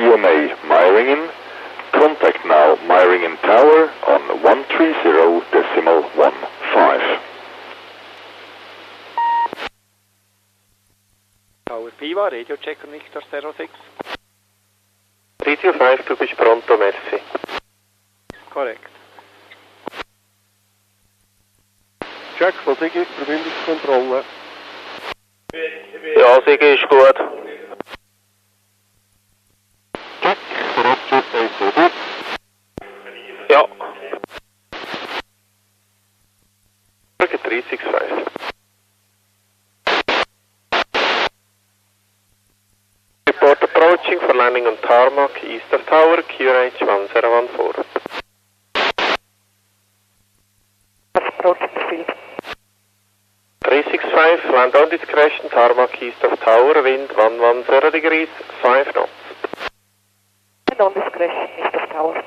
CMA Meiringen. Contact now Meiringen Tower on 130.15. Tower Piva, radio checker Victor 06. Radio 5, du bist pronto, merci. Korrekt. Check von Sigi, Verbindungskontrolle. Ja, Sigi ist gut. Check, Roger, gut. Ja. 365. Report approaching for landing on tarmac, east of tower, QNH 1014. Approaching the field. 365, land on discretion, tarmac, east of tower, wind 110 degrees, 5 knots. And on discretion, east of tower.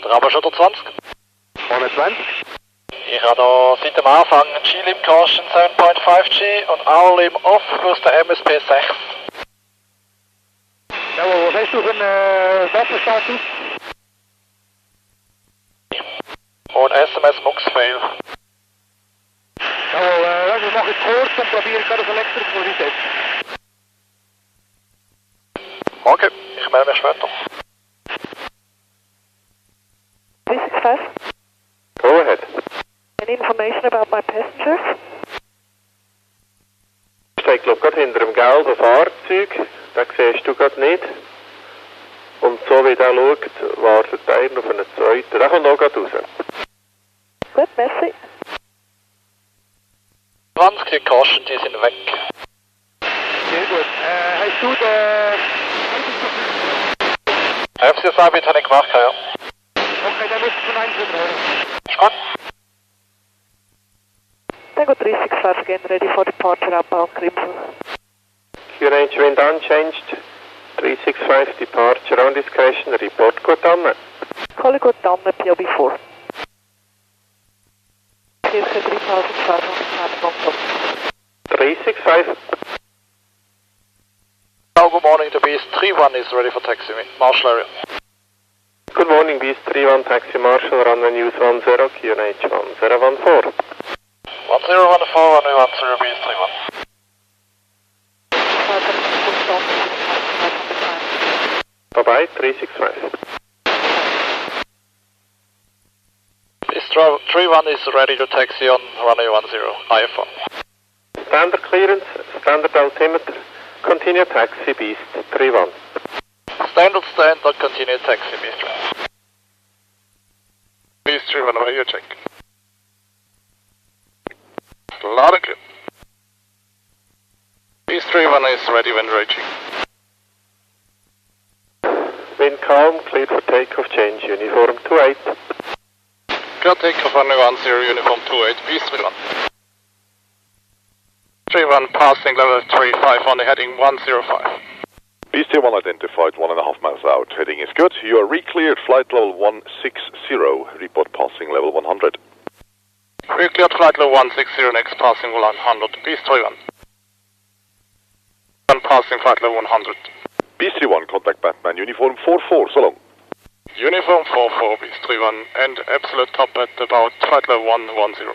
Bravo Shuttle 20. 120. Ich habe hier seit dem Anfang einen G-Lim Caution 7.5G und R-Lim off aus der MSP 6. Jawohl, was hast du für einen Wasserstatus? Und SMS Mux Fail. Jawohl, wir machen jetzt kurz und probieren gerade das Elektrik zu resetten. Okay, ich melde mich später. 365. Go ahead. Any information about my passengers? Ich stehe gerade hinter dem gelben Fahrzeug, den siehst du gerade nicht. Und so wie der schaut, wartet einer auf einen zweiten. Der kommt auch gerade raus. Gut, merci. 20, die Caution, die sind weg. Sehr gut. Hast du den... FCS-Arbeit habe ich gemacht, ja. Okay, dann müsstest du einen hören. Ist gut. Tango 365 again, ready for departure outbound Crimson. QNH wind unchanged. 365 departure on discretion. Report good on. Calling good down the PLB4. Circa 3,500 on top. 365. Oh, good morning, the Beast 31 is ready for taxi, Marshall area. Good morning, Beast 31 taxi Marshall, runway news 10, QNH 1014. 1014, runway 10, Beast 31. Bye-bye, 365. Beast 31 is ready to taxi on runway 10, IFR. Standard clearance, standard altimeter, continue taxi, Beast 31. Standard, continue taxi, Beast 31. Beast 31, over here, check. Loud and clear. Beast 31 is ready when reaching. Wind calm, cleared for takeoff, change uniform 28. Clear takeoff runway 10, uniform 28, Beast 31. 31 passing level 35 on the heading 105. Beast 1 identified 1.5 miles out. Heading is good. You are re-cleared flight level 160. Report passing level 100. Re-cleared flight level 160, next passing 100. Beast 31. One passing flight level 100. Beast 1, contact Batman, uniform 44, so long. Uniform 44, Beast 31, and absolute top at about flight level 110.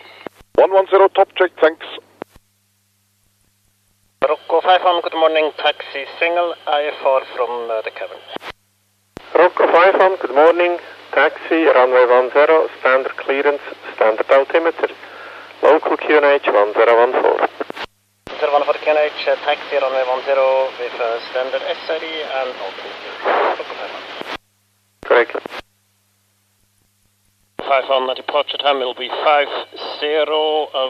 110, top check, thanks. Rocco 51, good morning, taxi single, IFR from the cabin. Rocco 51, good morning, taxi, runway 10, standard clearance, standard altimeter, local QNH 1014. 01 for QNH, taxi, runway 10 with standard SID and altimeter. Rocco 51. Correct. 51, departure time will be 50. I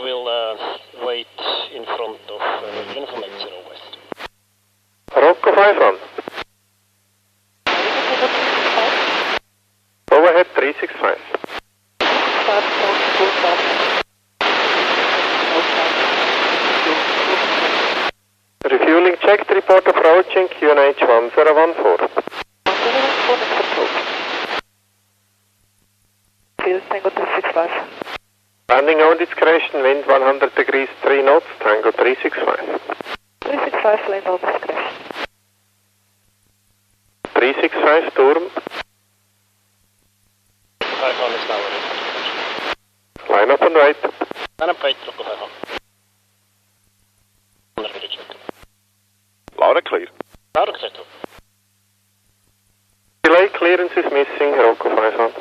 will wait in front of uniform 80 west. Rocco 51. Go ahead, 365. Refueling checked, report approaching QNH 1014. Field Tango 365. Landing on discretion, wind 100 degrees 3 knots, Tango 365. 365, land on discretion. 365 Turm. 5 is now ready. Line up and wait. Line up, wait, Rocco 5 on. Loud and clear. Loud and clear, too. Delay clearance is missing, Rocco 5 on.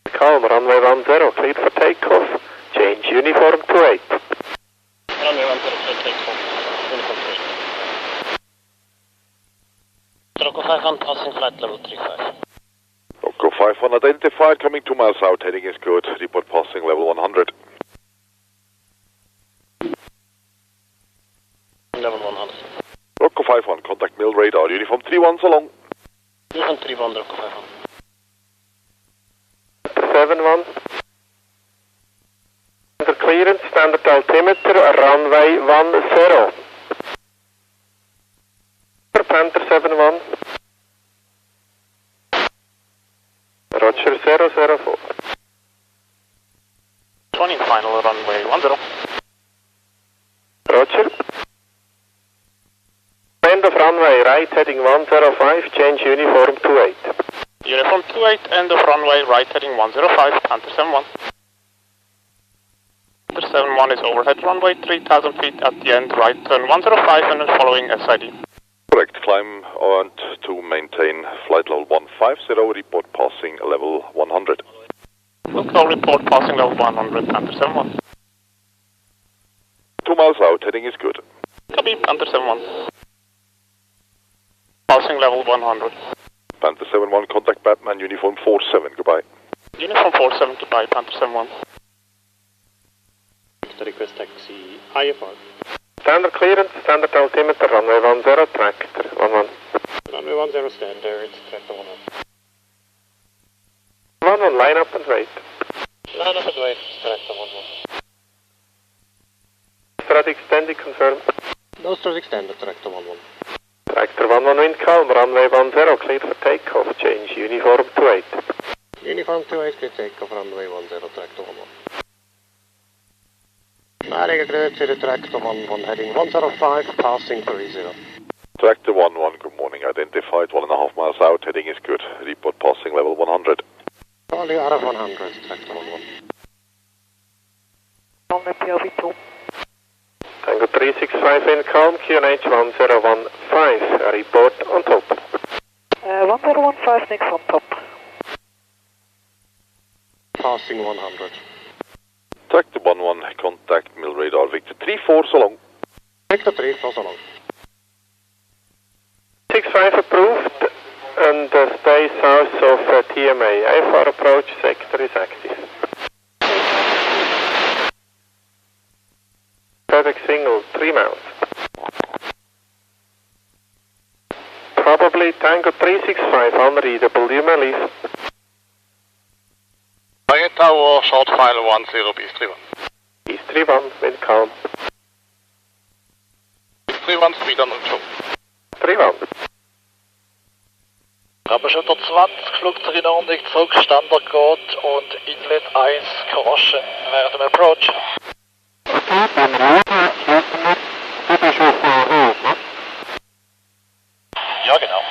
Calm, runway 10, cleared for takeoff. Change uniform to 8. Runway 10, clear takeoff. Uniform to 8. Rocco 5 on, passing flight level 35. Rocco 51 identified, coming 2 miles out, heading is good. Report passing level 100. Level 100. Rocco 51, contact mill radar, uniform 31 so long. Uniform 31, Rocco 51. 71. Under clearance, standard altimeter, runway 10. Panther 71. Roger 004. 20 final runway 10. Roger. End of runway right, heading 105, change uniform to 8. Uniform 28, end of runway right heading 105, Panther 71. Panther 71 is overhead runway 3000 feet at the end, right turn 105 and then following SID. Correct, climb on to maintain flight level 150, report passing level 100. Local report passing level 100, Panther 71. 2 miles out, heading is good. Copy, Panther 71. Passing level 100. Panther 71, contact Batman, uniform 47, goodbye. Uniform 47, goodbye, Panther 71. Request taxi IFR. Standard clearance, standard altimeter, runway 10, tractor 11. Runway 10 standard, tractor 11. 11, line up and wait. Line up and wait, tractor 11. Strut extended, confirm. No strut extended, tractor 11. Tractor 11, wind calm, runway 10, cleared for takeoff, change uniform to 8. Uniform 28, clear takeoff, runway 10, tractor 11. Meiringen cleared to the tractor 11, heading 105, passing 30. Tractor 11, good morning, identified 1.5 miles out, heading is good. Report passing level 100. Charlie RF 100, tractor 11. On the POV2. Tango 365 in calm, QNH 1015, report on top. 1015, next on top. Passing 100. Tractor 11, contact mill radar, Victor 34 so long. Victor 3, for so long. 65 approved, and stay south of TMA. IFR approach sector is active. FedEx single, 3 miles. Probably Tango 365, unreadable, you may leave. Meiringen Tower, short final 10, Beast 31. East 31, wind calm. Beast 31, speed under control. 31. Rampenschütter 20, Flugzeug in Ordnung, zurück, Standard geht und Inlet 1, Caution während dem Approach. Ja, genau.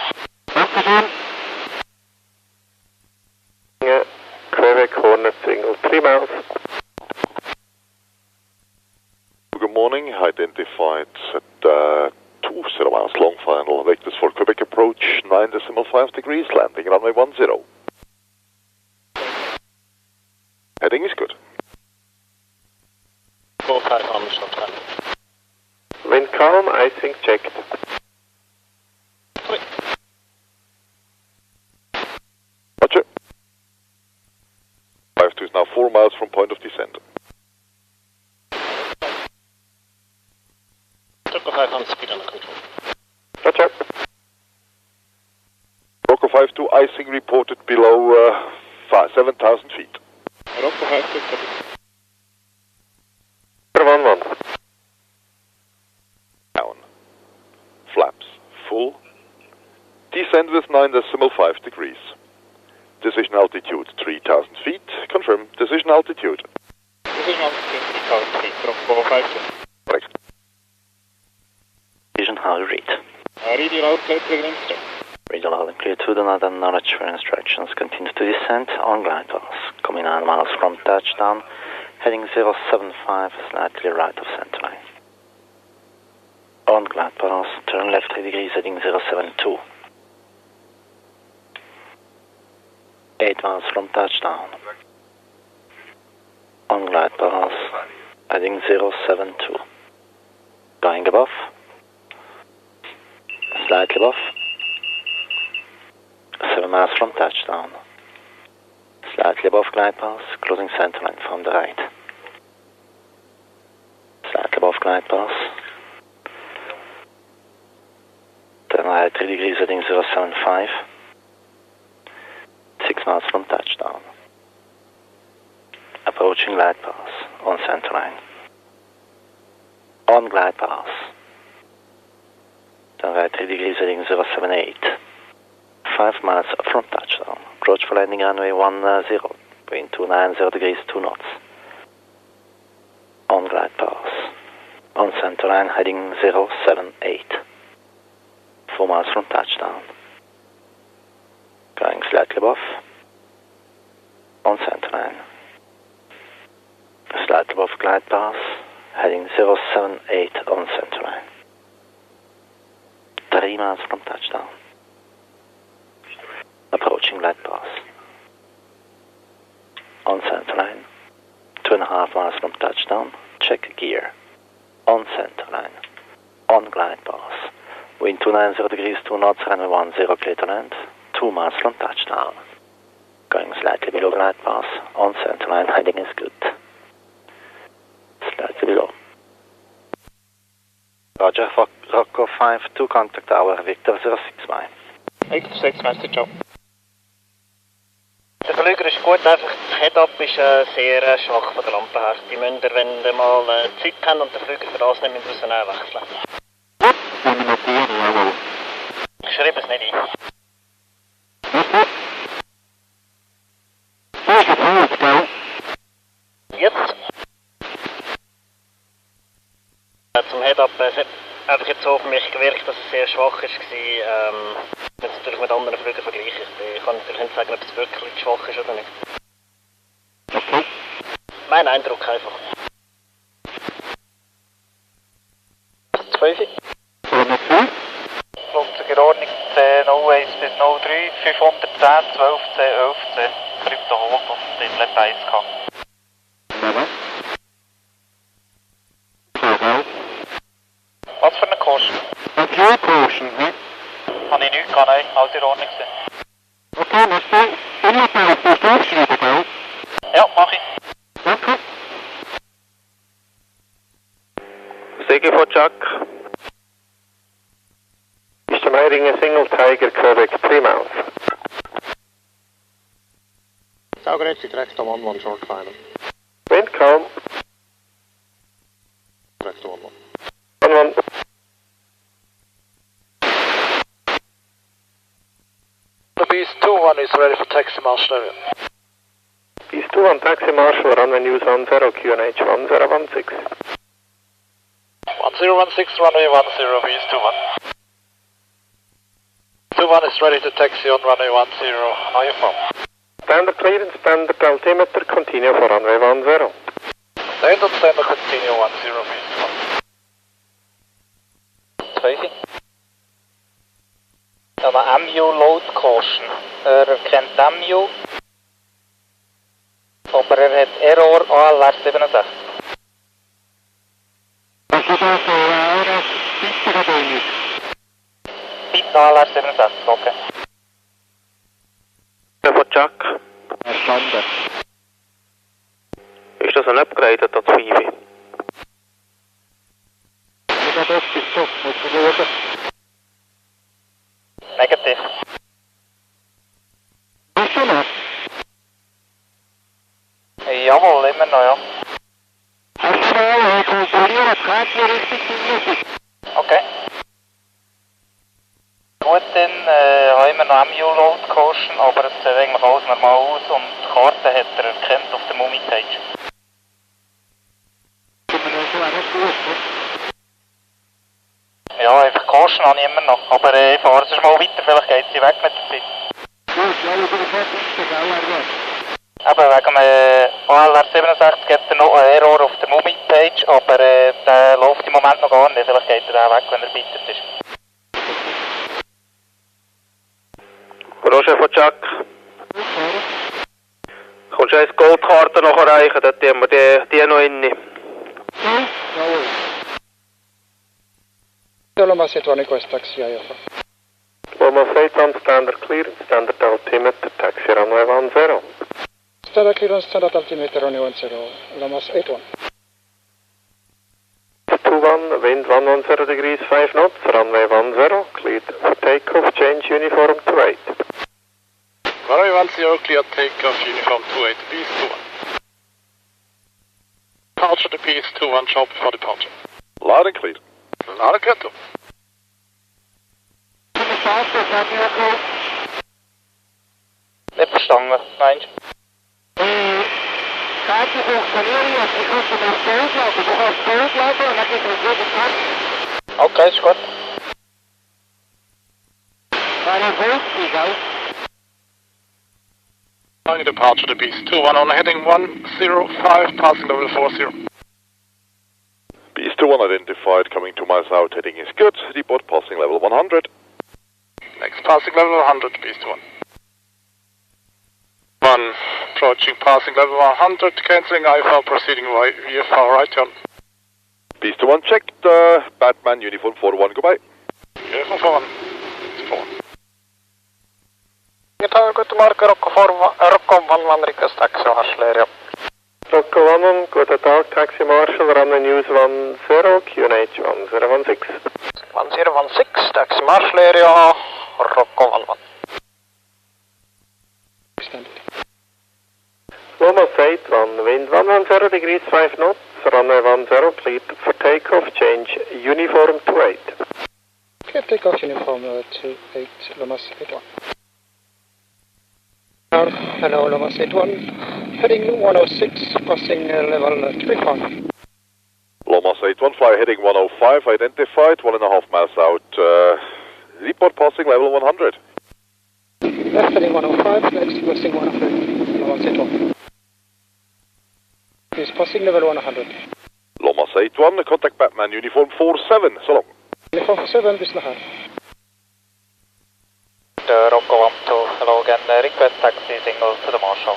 Quebec Hornet single, 3 miles. Good morning, identified at 20 miles long final, vectors for Quebec approach 9.5 degrees, landing runway 10. Heading is good. Go 5 on short time. Wind calm, icing checked. Roger. 52 is now 4 miles from point of descent. Rocco 5 on speed under control. Roger. Rocco 52, icing reported below 7,000 feet. Rocco 5 2, 1-1. Down. Flaps full. Descend with 9.5 degrees. Decision altitude 3,000 feet. Confirm decision altitude. Decision altitude 3,000 feet, Rocco 5 2. Correct. Decision high rate. Radio loud, clear to Grimstone. Radio loud and clear to the northern knowledge for instructions. Continue to descend on glide path. Coming 9 miles from touchdown, heading 075, slightly right of center line. On glide path, turn left 3 degrees, heading 072. 8 miles from touchdown. On glide path, heading 072. Going above. Slightly above. 7 miles from touchdown. Slightly above glide path, closing center line from the right. Slightly above glide path. Turn right 3 degrees, heading 075. 6 miles from touchdown. Approaching glide path on center line. On glide path. Turn right 3 degrees, heading 078. 5 miles from touchdown. Approach for landing runway 10. Wind 290 degrees, 2 knots. On glide path. On center line, heading 078. 4 miles from touchdown. Going slightly above. On center line. Slightly above glide path. Heading 078 on center line. 3 miles from touchdown. Approaching glide path. On center line. 2.5 miles from touchdown. Check gear. On center line. On glide path. Wind 290 degrees, 2 knots, runway 10 clear to land. 2 miles from touchdown. Going slightly below glide path. On center line, heading is good. Slightly below. Roger, Rocco 5-2, contact our Victor 06 mile. Victor 6 Master Joe. Der Flüger ist gut, einfach das Head-Up ist sehr schwach von der Lampe her. Die müssen ihr, wenn ihr mal Zeit habt und den Flüger für das nehmen, müssen wir wechseln. Ich schreibe es nicht ein. Jetzt. Zum Head-Up, es hat einfach jetzt so auf mich gewirkt, dass es sehr schwach war. Wenn es natürlich mit anderen Flügen vergleiche. Ich kann natürlich nicht sagen, ob es wirklich schwach ist oder nicht. Mein Eindruck einfach. 12. Flugzeug in Ordnung, 01 bis 03, 510, 12, 10, 11, 10. Krypto hoch und Inlet 1 gehabt. Was für eine Kosten? Eine Kosten, ne? Habe ich nichts gehabt, nein, alles in Ordnung gewesen. Okay, merci. Ich muss mir das aufschreiben, gell? Ja, mach ich. Danke. Segi von Chuck. Ist der Meiringen Single Tiger Quebec 3 miles. Saugrezzi, direkt am 1-1 short final. Wind calm. Direkt am 1-1. 1-1. The Beast 2-1 is ready for taxi marshal area. Beast 2 on taxi marshal, runway news 10, QNH 1016. 1016, runway 10, Beast 2-1. 2-1 is ready to taxi on runway 10. How are you from? Standard clearance, standard altimeter, continue for runway 10. Standard, continue 10, Beast 1. 2. Eine MU Load Caution. Er erkennt MU, aber er hat Error ALR 67. Was ist das für eine Bitte oder nicht? Bitte ALR 67, okay. Von Chuck. Verstanden. Ist das ein Upgrade an 5? Ja, das ist doch, muss ich schauen. Negativ. Bist du noch? Jawohl, immer noch, ja. Hast du mal kontrolliert, geht mir richtig hin? Okay. Gut, dann haben wir noch MU Load Caution, aber es sieht eigentlich alles normal aus und die Karte hat er erkannt auf der Mummy-Page. Ja, einfach Caution habe ich immer noch. Aber ich fahre sonst mal weiter, vielleicht geht sie weg mit der Zeit. Gut, ja, über den fertigsten, gell, Herr? Eben, wegen ALR 67 gibt es noch einen Error auf der Mumi-Page, aber der läuft im Moment noch gar nicht. Vielleicht geht er auch weg, wenn er bittet ist. Roger von Jack. Kommst du eine Goldkarte noch erreichen? Dort haben wir die noch inne. Jawohl. Loma Set 1 request taxi IFR. Loma Set 1 standard clearance, standard altimeter, taxi runway 10. Standard clearance, standard altimeter, runway 10. Loma Set 1. 21, wind 110 degrees 5 knots, runway 10, cleared for takeoff, change uniform to 8. Runway 10, cleared takeoff, uniform to 8, Beast 21. Departure to Beast 21, short before departure. Loud and clear. Loud and clear too. Nicht verstanden, meinst du? Karte funktionieren nicht, ich muss das durchlaufen, du kannst durchlaufen und dann geht es wieder ab. Okay, ist gut. Eine 50, gell? Runway departure to Beast 21 on heading 105, passing level 40. Beast 21 identified, coming 2 miles out, heading is good. Depot passing level 100. Next passing level 100, Beast 21. 1, approaching passing level 100, cancelling IFR, proceeding VFR, right turn. Beast 21 checked, Batman uniform 41, goodbye. Uniform 41, it's 4. Guten Morgen, Rocco 11 request taxi Marshall. Rocco 11, guten Tag, Taxi Marshall, runway news 10, QNH 1016. 1016, taxi Marshall area, Rocco 11. Loma Set 1, wind 110 degrees 5 knots, runway 10, cleared for takeoff, change uniform to 8. Clear takeoff uniform to 8, Loma Set 1. Hello, Loma Set 1, heading 106, passing level 35. Loma Set 1, fly heading 105, identified, 1.5 miles out, report passing level 100. Left heading 105, next passing 100, Loma Set 1. Is passing level 100. Loma Set 1, contact Batman uniform 47, so long. Uniform 47, bis nachher. Rocco 12, hello again, request taxi signal to the Marshall.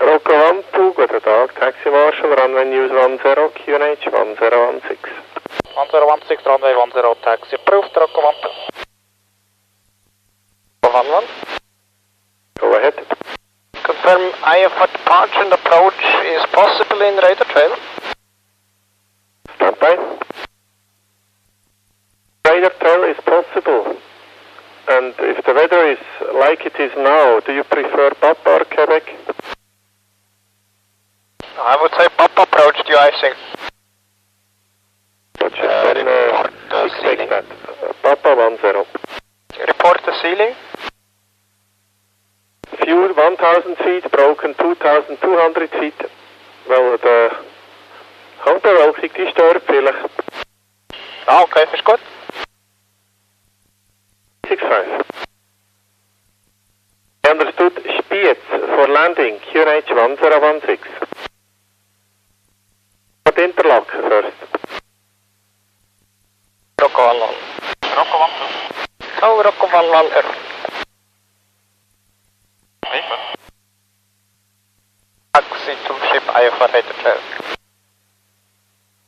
Rocco 12, guten Tag, Taxi Marshall, runway news 10, QNH 1016. 1016, runway 10, taxi approved, Rocco 12. 11. Go ahead. Confirm IFR departure and approach is possible in radar trail. Stand by. Radar trail is possible. And if the weather is like it is now, do you prefer Papa or Quebec? I would say Papa approach the icing. Expect that. Papa 10. Report the ceiling. Fuel 1000 feet, broken 2200 feet. Wel, de handbeweging die stört vielleicht. Ah, okay, is goed. 65. Understood, Spiez for landing, QNH 1016. What Interlock first. Rocco 11. Rocco 12. Oh, Rocco 11 error. Taxi to ship IFR radar trail.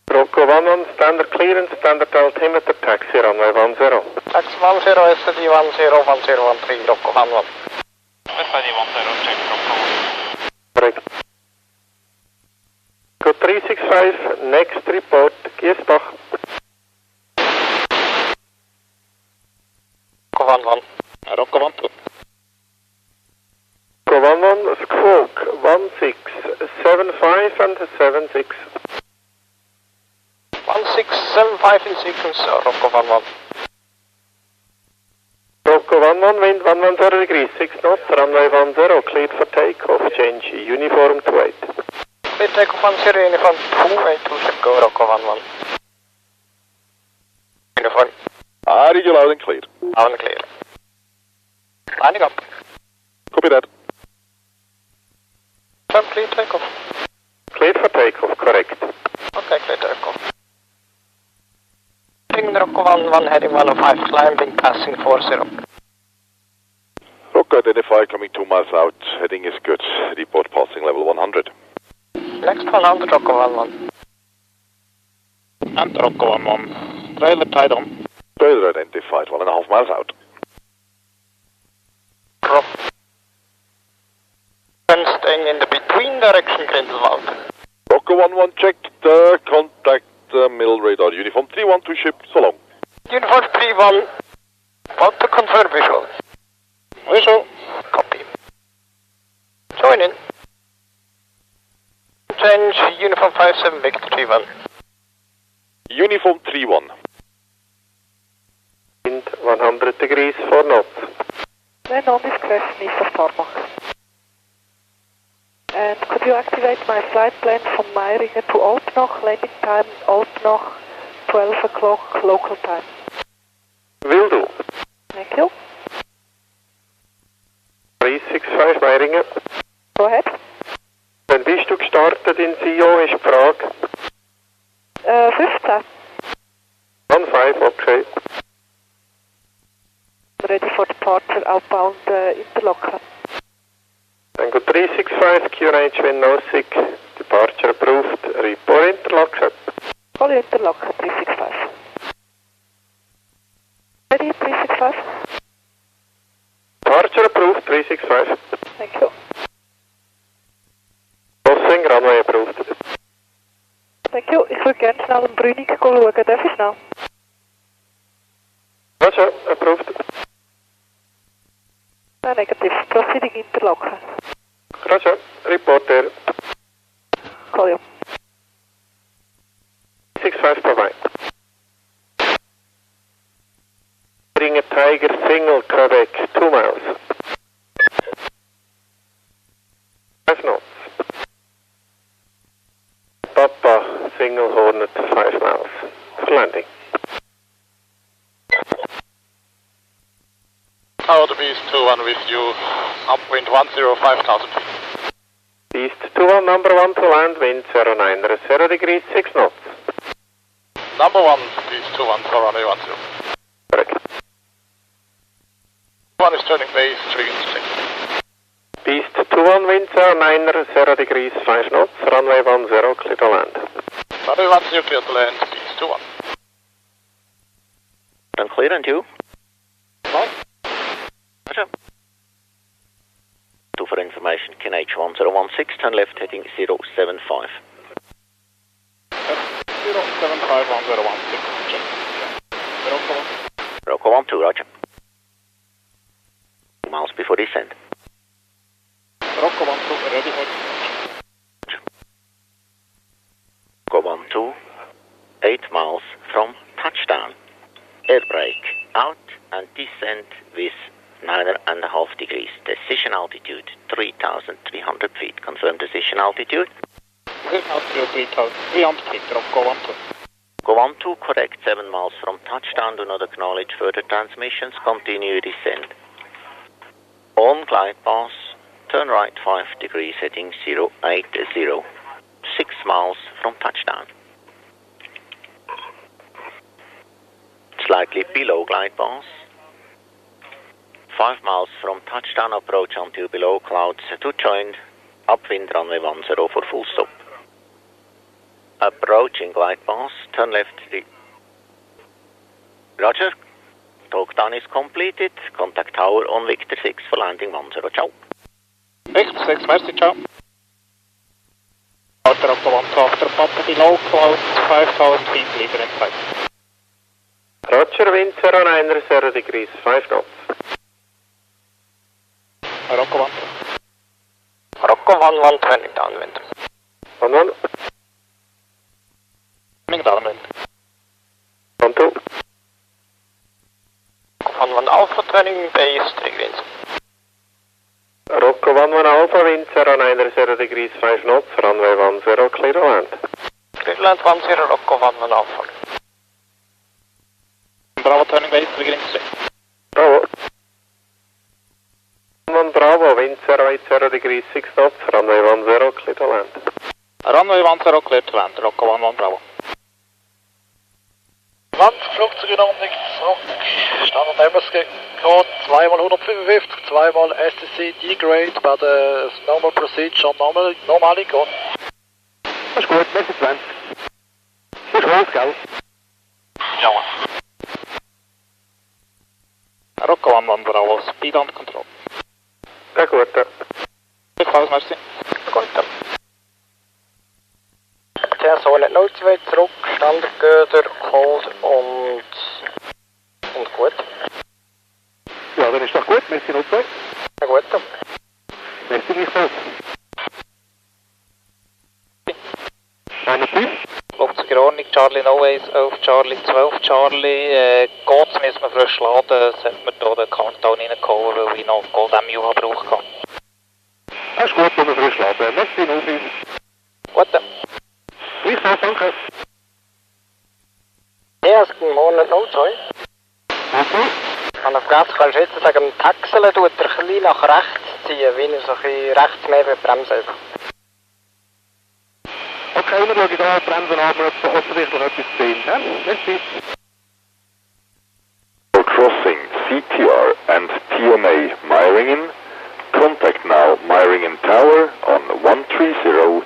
Rocco 11, standard clearance, standard altimeter, taxi runway 10. Taxi 10, SD 1013, Rocco 11. SD 10, check Rocco 1. Correct. Go 365, next report, Giesbach. Rocco 11. Rocco 12. Go 11, Squawk 1675 and 76. 1675 in sequence, Rocco 11. Rocco 11, wind 110 degrees, 6 knots, runway 10, cleared for takeoff, change uniform to 8. Clear takeoff 10, uniform 28, go Rocco 11. Uniform. I read you loud and clear. Loud and clear. Landing up. Copy that. Clear takeoff. Clear for takeoff, correct. Okay, clear takeoff. Rocco 11 heading 105, climbing, passing 40. Rocco identify coming 2 miles out. Heading is good. Report passing level 100. Next 100, Rocco 11. And Rocco 11. Trailer tied on. Trailer identified 1.5 miles out. Drop. And staying in the between direction, Grindelwald. Rocco 11 checked. Contact middle radar. Uniform 312 ship. So long. Uniform 31. Want to confirm visual. Visual. Copy. Join in. Change uniform 57 Victor 31. Uniform 31. Wind 100 degrees 4 knots. Then on discretion is the tarmac. And could you activate my flight plan from Meiringen to Alpnach, landing time Alpnach, 12 o'clock local time? Will do. Thank you. 365 Meiringen. Go ahead. Wann bist du gestartet in Sio, ist die Frage. 15. 15, okay. Ready for departure, outbound Interlaken. Tango 365, QNH wind no sick. Departure approved. Report Interlaken. Call Interlaken 365. Ready 365? Departure approved 365. Thank you. Crossing, runway approved. Thank you. Ik wil gerne snel een Brunig schauen. Darf ich snel? Roger, approved. No, negative. Proceeding Interlaken. Roger, report there. Call you. 65, bye-bye. Bring a Tiger single, Quebec, 2 miles. 5 knots. Papa, single Hornet, 5 miles. For landing. Tower to Beast 21 with you. Upwind 105,000 feet. Beast 21, number 1 to land, wind 09, 0 degrees, 6 knots. Number 1, Beast 21, for runway 10. Correct. 1 is turning base 316. Beast 21, wind 09, 0 degrees, 5 knots, runway 10, clear to land. Runway 10, clear to land, Beast 21. Done clear and you? Fine. Roger. 2 for information, KNH 1016, turn left heading 075. 0751016, check. Rocco 12, roger. 2 miles before descent. Rocco 12, ready for Rocco 12, 8 miles from touchdown. Air brake out and descent with 9.5 degrees. Decision altitude 3,300 feet. Confirm decision altitude. altitude 3,300 feet, Rocco 12. Go 12, correct, 7 miles from touchdown. Do not acknowledge further transmissions. Continue descent. On glide path, turn right 5 degrees, heading 080. 6 miles from touchdown. Slightly below glide path. 5 miles from touchdown, approach until below clouds to join upwind runway 10 for full stop. Approaching glide path, turn left. Roger. Talkdown is completed. Contact tower on Victor 6 for landing 10. Ciao. Victor 6, merci, ciao. Outer Rocco 12, after Papa below clouds 5,000 feet, leader in sight. Roger, wind 09, 0 degrees, 5 knots. Rocco 1. Rocco 11, turning downwind. 11. Turning downwind. 12. 11 Alpha, turning base 3 winds. Rocco 11 Alpha, wind 09, 0 degrees, 5 knots, runway 10, clear to land. Clear to land 10, Rocco 11 Alpha. Bravo, turning base, beginning straight. Bravo. 1 Bravo, wind 080 degrees 6 knots, runway 10, clear to land. Runway 10, clear to land, Rocco 11 Bravo. 20 Flugzeuglandung zurück, Standard Embassy Code 2x155, 2x STC Degrade bei der Normal Procedure normally Code. Das ist gut, merci 20. Das ist gut, gell? Jawohl. Rocco 11 Bravo, speed on control. Ja gut. Klaus, merci. Gut. Zone 02 zurück, Standardgöder, Hold und gut. Ja, dann ist doch gut, merci 02. Ja gut. Merci gleichfalls. Eine Typ. Flugzeug in Ordnung, Charlie Noways auf Charlie 12, Charlie. Geht's, müssen wir frisch laden, sollte man hier den Countdown reingehauen, weil ich noch Gold MU habe brauchen kann. Das ist gut, wenn wir frisch laden. Merci 05. Gut. Gleichfalls, danke. Ersten Monat 02. An der Gas kannst du jetzt sagen, Taxeln tut er ein bisschen nach rechts ziehen, wie er so ein bisschen rechts mehr bremsen. Okay, dann schaue ich da bremsen an, ob wir offensichtlich etwas sehen. Ja? Merci. For crossing CTR and TMA Meiringen, contact now Meiringen Tower on 130.15.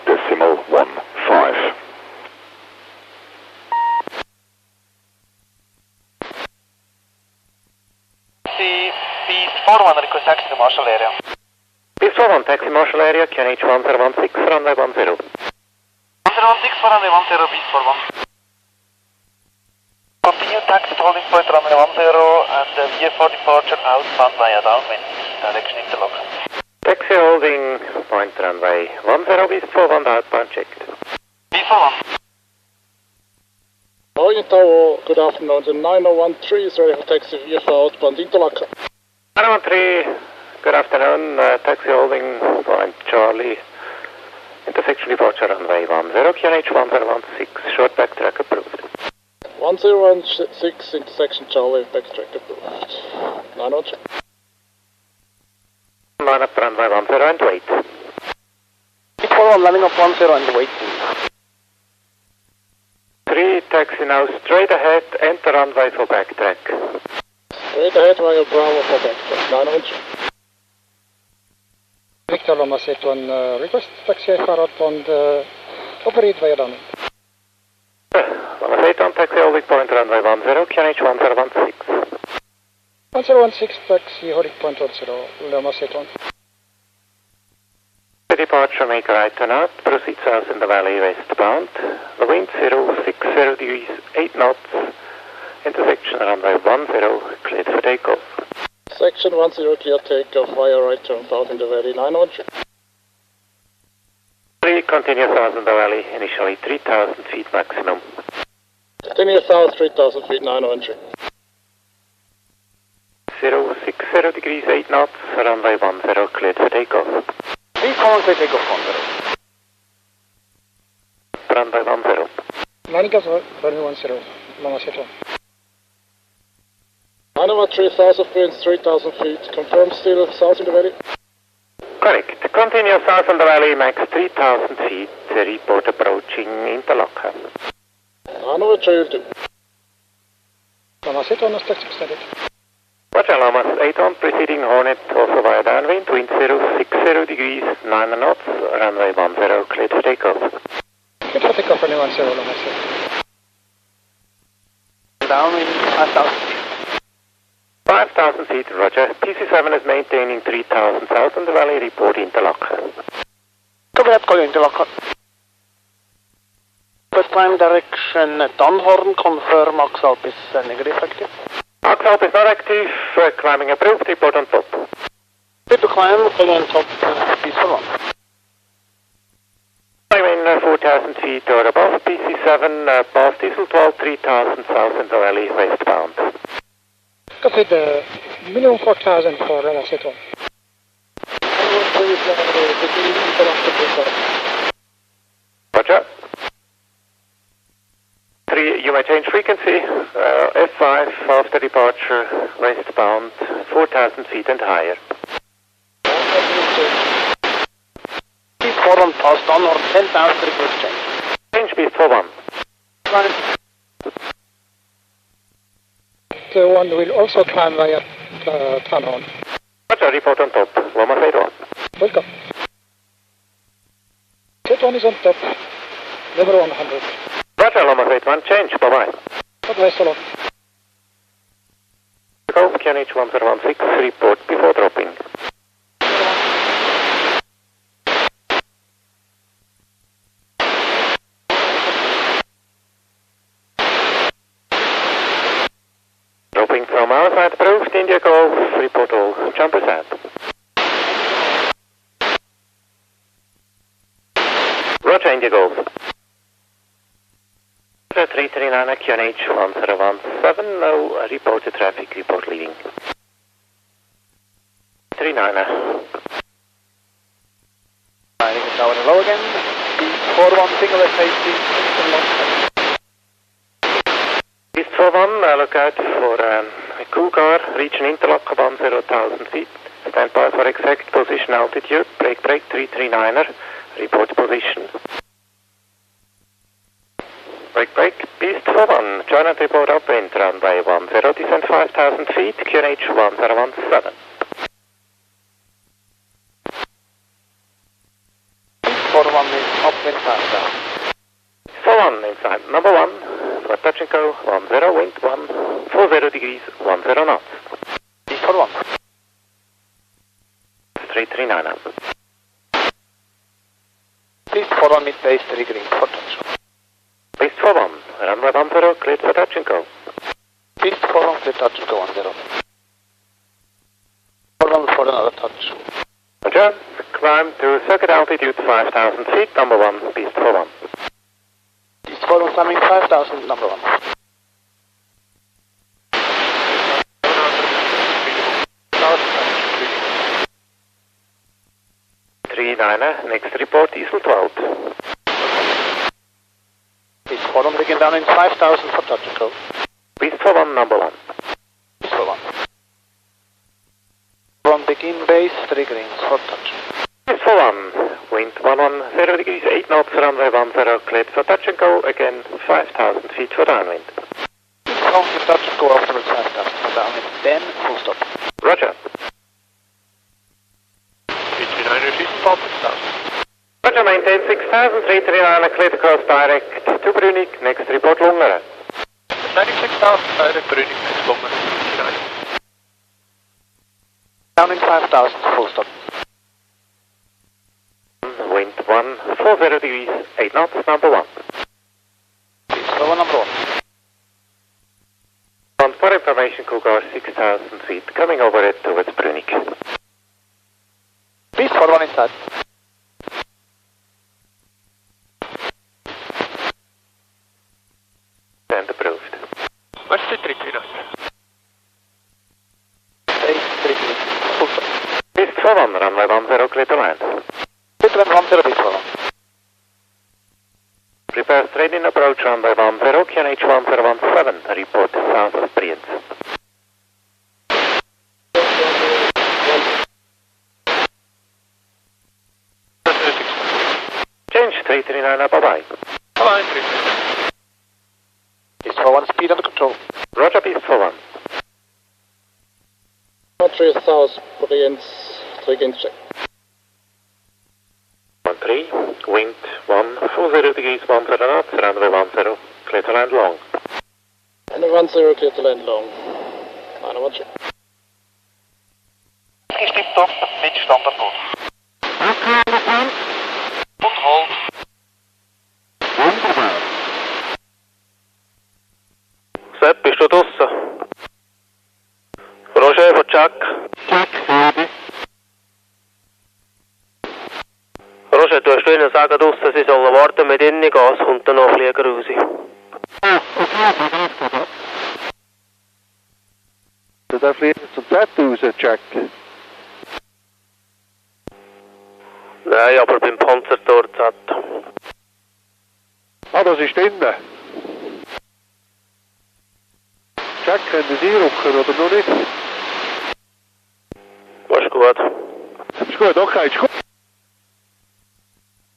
Beast 41, request taxi to Marshall area. Beast 41, taxi Marshall area, QNH 1016, runway 10. 1016 for runway 10, Beast 41. Continue taxi to holding point runway 10 and VFR departure outbound via downwind, direction interlock. Taxi holding point runway 10, Beast 41, outbound checked. Beast 41. Meiringen Tower, good afternoon. The 9013 is ready for taxi VFR outbound Interlaken. 913, good afternoon. Taxi holding point Charlie. Intersection departure runway 10, QNH 1016, short backtrack approved. 1016, intersection Charlie, backtrack approved. 913. Line up runway 10 and wait. Beast 41, landing up 10 and wait. 3, taxi now straight ahead, enter runway for backtrack. Straight ahead via Bravo for backtrack, 913. Victor Loma set one request taxi for outbound operate via downwind. Loma set on taxi holding point runway 10, QNH 1016. 1016 taxi holding point 10, Loma set one. The departure make a right turn out, proceed south in the valley westbound. The wind 060 degrees 8 knots. Intersection runway 10, cleared for takeoff. Section 10 clear takeoff via right turn south in the valley, 913. 3, continue south in the valley, initially 3,000 feet maximum. Continue south 3,000 feet, 913. 060 degrees 8 knots, runway 10, cleared for takeoff. 3 calls they take off 10. Runway 10. Landing gas runway 10, Loma set one. 913,000 feet, 3,000 feet. Confirm still south in the valley? Correct. Continue south in the valley, max 3,000 feet. Report approaching Interlaken. 913. Loma set one, taxi extended. Roger, Lomas 8 on, preceding Hornet, also via downwind, wind 060 degrees 9 knots, runway 10, cleared for takeoff. Cleared for takeoff, runway 10, Loma set. Downwind 5,000 feet. 5,000 feet, roger. PC7 is maintaining 3,000 south in the valley, report Interlaken. Copy that, call Interlaken. First time direction Dunhorn, confirm Axalp is negative active. Axalp is not active, climbing approved, report on top. Clear to climb, call on top, Beast 41. Climbing 4,000 feet or above, PC7, past diesel 12, 3,000 south in the valley, westbound. Copy the minimum 4,000 for Loma set one. Roger. 3 you may change frequency. F5 after departure, westbound, 4,000 feet and higher. Beast 41 passed on or 10,000 request change. Change Beast 41. The one will also climb via Tanhorn. Roger, report on top. Loma Fade 1. Welcome. Z1 is on top. Level 100. Roger, Loma Fade 1. Change. Bye-bye. Bye-bye, so long. Go, QNH 1016. Report before dropping. Dropping from our side, approved. India Golf. Report all. Jumpers out. Roger, India Golf. Roger, 339 QNH 1017. No reported traffic. Report leaving. 39. Meiringen tower low again. Beast 41 single safety. Beast 41, look out for a Cougar, reach an interlock above 0,000 feet. Stand by for exact position altitude. Break, 339er. Report position. Break, Beast 41. Join and report upwind, runway 10, descend 5,000 feet, QNH 1017. Beast 41 is upwind southbound. 41 inside, number 1, for touch and go, 10, wind 140 degrees, 10 knots. Beast 41. 339er. Beast 41 mid base 3 green for touch. Beast 41, runway 10, cleared for touch and go. Beast 41 clear touch and go 10. 41 for another touch. Roger, climb to circuit altitude 5,000 feet, number 1, Beast 41. Beast 41 climbing 5,000, number 1. Next report, diesel 12. Beast 41 begin down in 5,000 for touch and go. Beast 41, number 1. Beast 41. 41 begin base 3 greens for touch. Beast 41, wind 110 degrees, 8 knots, runway 10, cleared for touch and go, again 5,000 feet for downwind. Beast 41 for touch and go afterwards 5,000 for downwind, then full stop. Roger. 339 season top 6,000. Roger, maintain 6,000, 339, cleared across direct to Brünig, next report Lungere. Landing 6,000, direct Brünig, next Lungere, 339. Down in 5,000, full stop. Wind 140 degrees, 8 knots, number 1. Beast 41, number 1. On for information, Cougar 6,000 feet, coming over it towards Brünig. Beast 41 inside. And approved. Where's the 339? Base 3 greens, full stop. Beast 41, runway 10, clear to land. Clear to land 10, Beast 41. Prepare straight in approach, runway 10, QNH 1017, report south of Brienz. Change 339, bye-bye. Bye-bye, 339. Beast 41, speed under control. Roger, Beast 41. Roger, south, Brienz, 3 gains check. 13, wind 140 degrees, 10 knots, runway 10, clear to land long. And 10, clear to land long. 9 check. Is dit top met standaard bord. Goed hold. Sepp, bist du draussen? Roger von Jack. Roger, du hast ihnen sagen draussen, sie sollen warten mit innen gehen, es kommt dann noch ein Flieger raus. Der Flieger zum Z raus, Jack. Nein, aber beim Panzertor Z. Ah, das ist innen. Jack, können Sie rücken oder noch nicht? Was ist gut? Ist gut, okay, ist gut.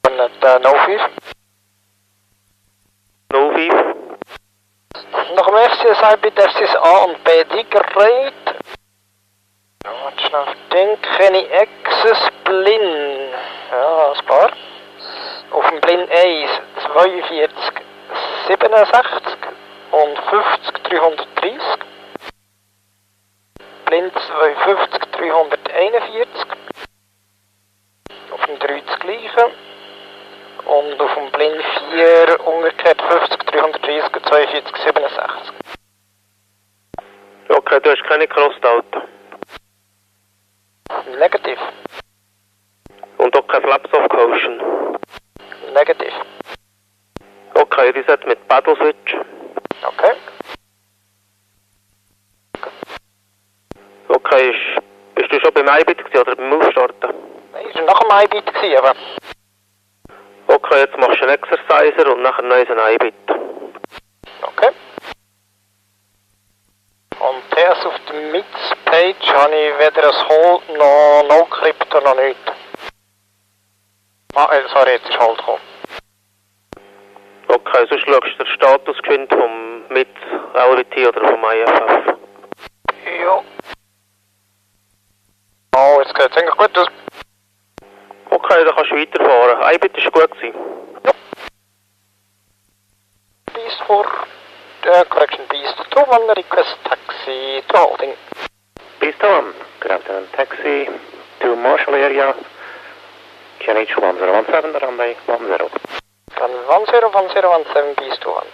Und No 5. No 5. Noch im FCSI bitte FCSA und B Digerate. Und schnell denken, Access Blin. Ja, ein paar. Auf dem Blin 1 42 67 und 50 330. Blin 2 50 341. Auf dem 3 das gleiche. Und auf dem Blin 4 umgekehrt 50 330 und 42 67. Okay, du hast keine Crossed-Auto. Negativ. Und auch kein Flaps of Caution. Negativ. Okay, reset mit Paddle Switch. Okay. Okay, bist du schon beim iBit gewesen, oder beim Aufstarten? Nein, ich war nach dem iBit gewesen, aber... Okay, jetzt machst du einen Exerciser und nachher noch einen iBit. Okay. Und erst auf der Mix-Page habe ich weder ein Hold noch No-Crypto noch nichts. Sorry, jetzt ist Hold gekommen. Okay, sonst schaust du den Status vom mit LVT oder vom IFF. Ja. Oh, jetzt geht es eigentlich gut aus. Okay, dann kannst du weiterfahren. iBit ist gut gewesen. Ja. Beast for... correction, Beast to 1, request taxi to holding. Beast to 1, good afternoon, taxi to Marshall area, QNH 1017, runway 10. Run 101017, Beast to 1.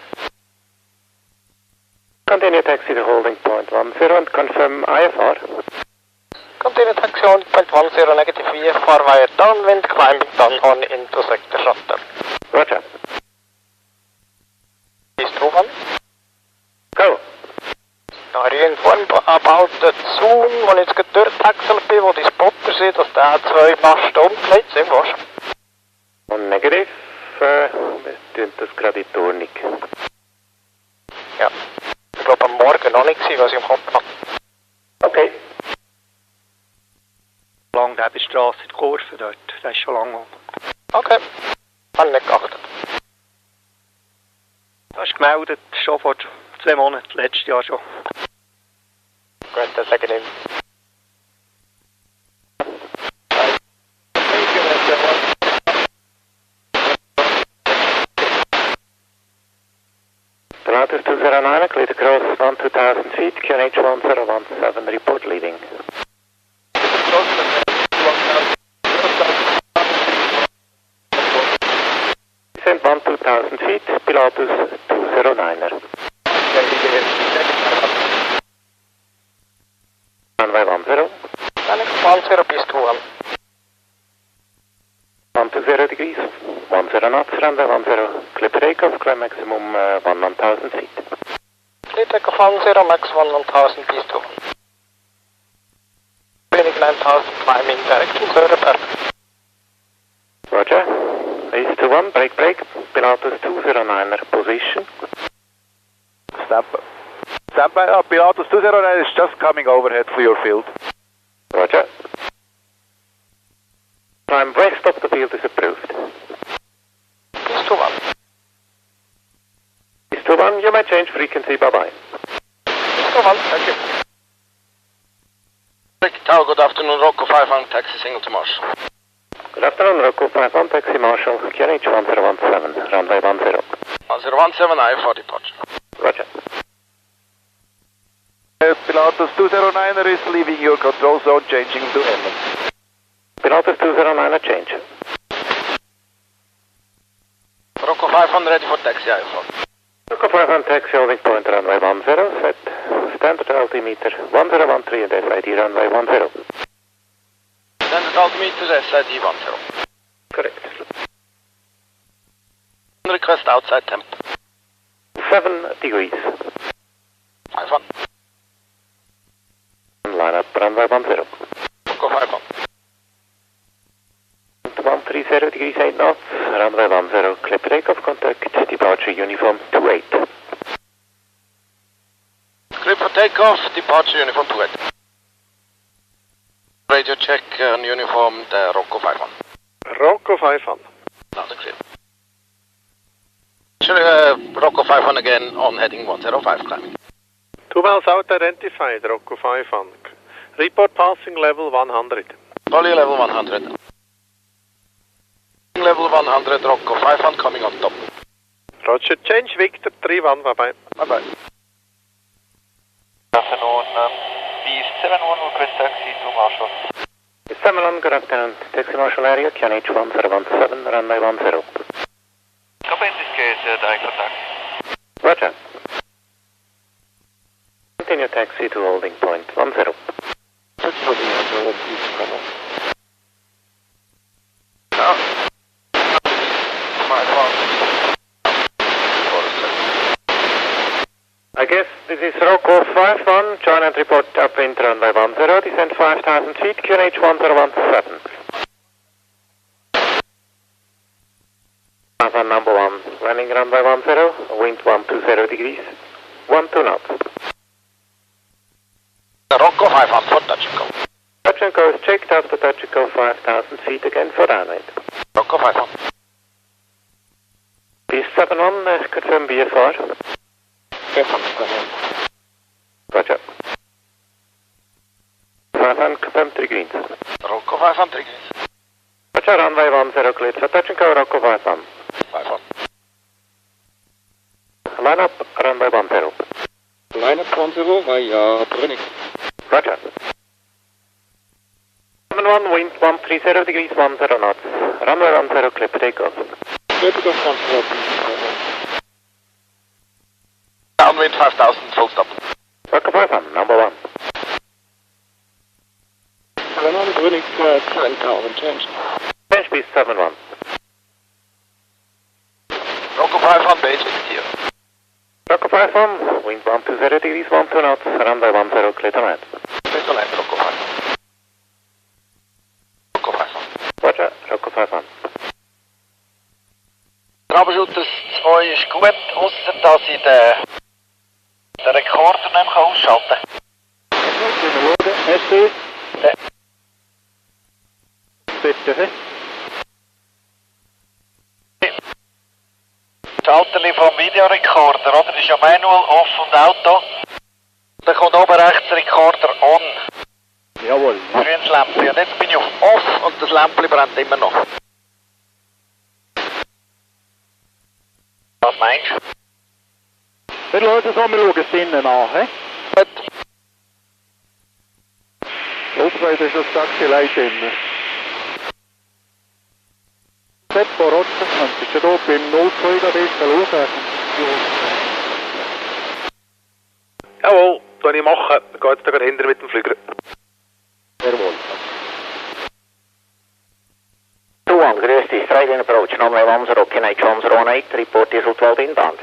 Continue taxi to holding point 10 and confirm IFR. Continue taxi holding point 10, negative VFR via downwind, climbing down on into sector shuttle. Roger. Beast to 1. Go. Are you informed about the Zoom, wo ich jetzt durchtaxelt bin, wo die Spotter sind, dass der 2 Masten umgelegt sind, was? Und negativ, wir tun das gerade in die Ordnung. Ja. Ich glaube am Morgen noch nicht gewesen, was ich im Kopf habe. Okay. Lang neben der Straße in die Kurve dort, das ist schon lange um. Okay. Habe ich nicht geachtet. Das ist gemeldet, schon vor 2 Monaten, letztes Jahr schon. Gut, dann sage ich nicht. Pilatus 209, clear to cross 12,000 feet, QNH 1017, report leaving. Descent 12,000 feet, Pilatus 209er. Runway 10. Alex 10 bis 2. 120 degrees, 10 knots, runway 10, clip takeoff, climb maximum 1000 feet. Clear takeoff 10, max 1000 bis 2. Training 9000, climbing direction, Söderberg. Roger. East to 1, break, Pilatus 209er, position. Stand by, Pilatus 209 is just coming overhead for your field. Roger. Climb west of the field is approved. East to 1. East to 1, you may change frequency, bye-bye. East to 1, thank you. Tower, good afternoon, Rocco 51, taxi single to Marshall. Good afternoon, Rocco 51, taxi Marshall, QNH 1017, runway 10. 1017, IFR departure. Roger. Pilatus 209er is leaving your control zone, changing to Emmen. Pilatus 209er, change. Rocco 500 ready for taxi, IFR. Rocco 500, taxi holding point runway 10, set standard altimeter 1013 and SID runway 10. Standard altimeter SID 10. Correct. Request outside temp. 7 degrees. 51. Line up runway 10. Rocco 51. 130 degrees 8 knots, runway 10, clip takeoff contact, departure uniform 28. Clip for Takeoff, departure uniform 2 Radio check on uniform, the Rocco 5-1. Rocco 5-1. Loud and clear. Rocco 5-1 again on heading 105 climbing. 2 miles out identified, Rocco 5-1. Report passing level 100. Polly level 100. Level 100, Rocco 5-1 coming on top. Roger, change Victor 3-1, bye-bye. Bye-bye. Good afternoon, Beast 7-1 request taxi to Marshall. 7-1, good afternoon. Taxi Marshall area, QNH 1017, runway 10. Copy, in this case, direct for taxi. Roger. Continue taxi to holding point 10. I guess this is Rocco 5-1, join and report upwind runway 10, descend 5,000 feet, QNH 1017. 5-1 number 1, running runway 10, wind 120 degrees, 12 knots. Rocco 5-1 for touch and go. Touch and go is checked after touch and go 5,000 feet again for downwind. Rocco 5-1. Beast 7-1, confirm BFR. Roger. 5-1, confirm 3 greens. Rocco 5-1, 3 greens. Roger, runway 10 cleared for touch and go, Rocco 5-1. 5-1. Line up, runway 10. Line up 10 via Brunning. Roger. 7-1, wind 130 degrees, 10 knots. Runway 10, clear for takeoff. Clear for takeoff. Downwind 5,000, full stop. Rocco 5-1, number 1. Another Brunning 10,000, change. Change Beast 7-1. Rocco 5-1, base with here. Rocco 5-1, wind 120 degrees, 12 knots, runway 10, clear to land. Clear to land, Rocco 5-1. Rocco 5-1. Roger, Rocco 5-1. Troubleshooters 2 ist gut, ausser dass ich den Rekorder nicht mehr ausschalten kann. SC. Bitte. Schalterli vom Videorekorder, oder? Das ist ja Manual, Off und Auto. Dann kommt oben rechts Rekorder On. Jawohl. Grünes Lämpchen. Und jetzt bin ich auf Off und das Lämpchen brennt immer noch. Was meinst du? Wir schauen es an, wir schauen es innen an, hä? Gut. Aufwärts ist das Taxi leicht innen. Seppo, Roger, könntest du hier beim 02 da bisschen schauen? Jawohl, das ich machen. Dann geht es da gerade hinter mit dem Flüger. Jawohl. 2-1, grüß dich, straight in approach, runway 10, QNH 1018, report diesel 12 inbound.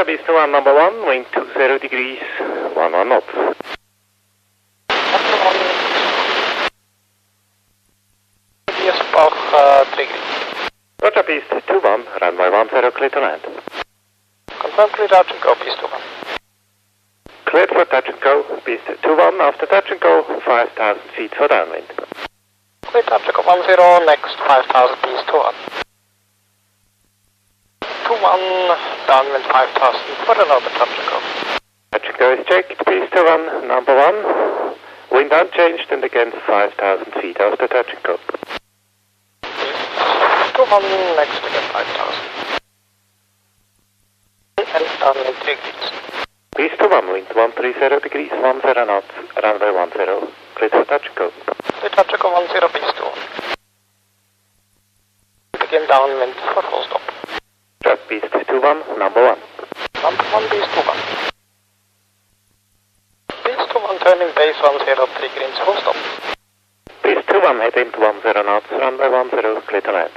Beast 2-1, number 1, wind 20 degrees, 11 knots. Bach 3 greens. Roger, Beast 2-1, runway 10, clear to land. Confirm clear touch and go, Beast 2-1. Cleared for touch and go, Beast 2-1, after touch and go, 5,000 feet for downwind. Clear touch and go 10, next 5,000, Beast 2-1. 2-1, downwind 5,000 for another touch and go. Touch and go is checked, Beast 2-1, number 1. Wind unchanged and again 5,000 feet after touch and go. 2-1, next again 5,000. And downwind 3 greens. Beast 2-1, wind 130 degrees, 10 knots, runway 10, clear for touch and go. Clear touch and go 10, Beast 2-1. Begin downwind for full stop. Drop Beast 2-1, number 1. Number 1, Beast 2-1. Beast 2-1, turning base 10, 3 greens, full stop. Beast 2-1, head into 10 knots, runway 10, clear to land.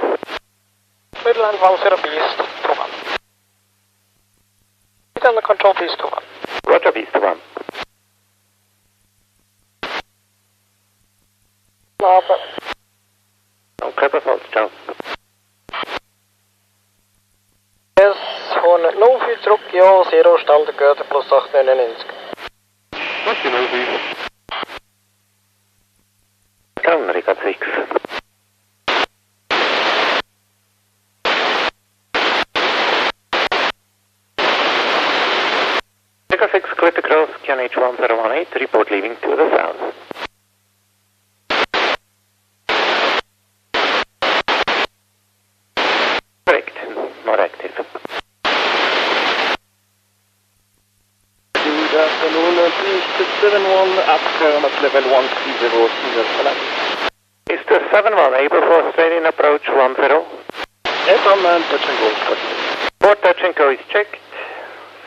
Clear land 10, Beast 2-1. Hit under control, Beast 2-1. Roger, Beast 2-1. Lava. On Clipper Falls, ciao. Yes, zurück, ja, Zero, Standard Göder plus 899. Was genau wie? Dann, Rickard 6. Rickard 6, clear to cross, QNH 1018, report leaving to the south. Correct, not active. Good afternoon, please, 71 up at level 130, single select. Is the 7-1 able for Australian approach 10? Yes, I'm touch and go. Port touch and go is checked.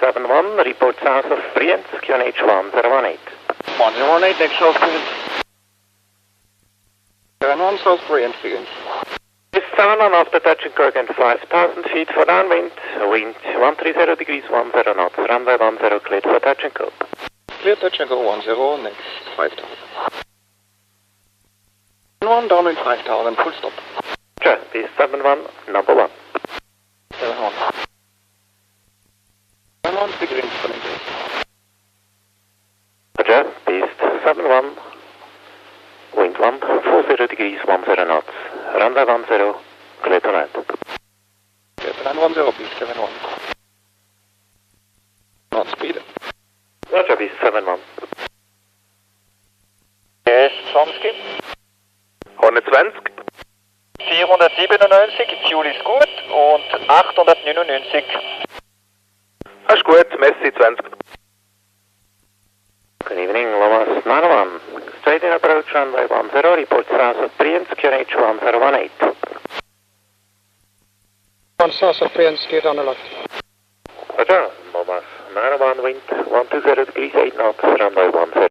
7-1, report south of Brienz, QNH 1018. 108, next South Brienz. 71 South Brienz, begins. Is 7-1 after touch and go again 5,000 feet for downwind, wind 130 degrees 10 knots, runway 10 cleared for touch and go. Clear touch and go 10, next 5,000. 1 downwind 5,000, full stop. Just is 7-1, number 1. 7-1. 7-1, big range coming in. Roger, beast 7-1, wind 140 degrees 10 knots, runway 10, clear to land. Clear to land 10, beast 7-1. Not speed. Roger, beast 7-1. Yes, 20. 120. 497, Fuel ist gut und 899. Das ist gut, Messi 20. Good evening, Lomas 91. Straight in approach runway 10, report south of Brienz, QNH 1018. On south of Brienz, get on the left. Roger, Lomas 91, wind 120 degrees 8 knots, runway 10.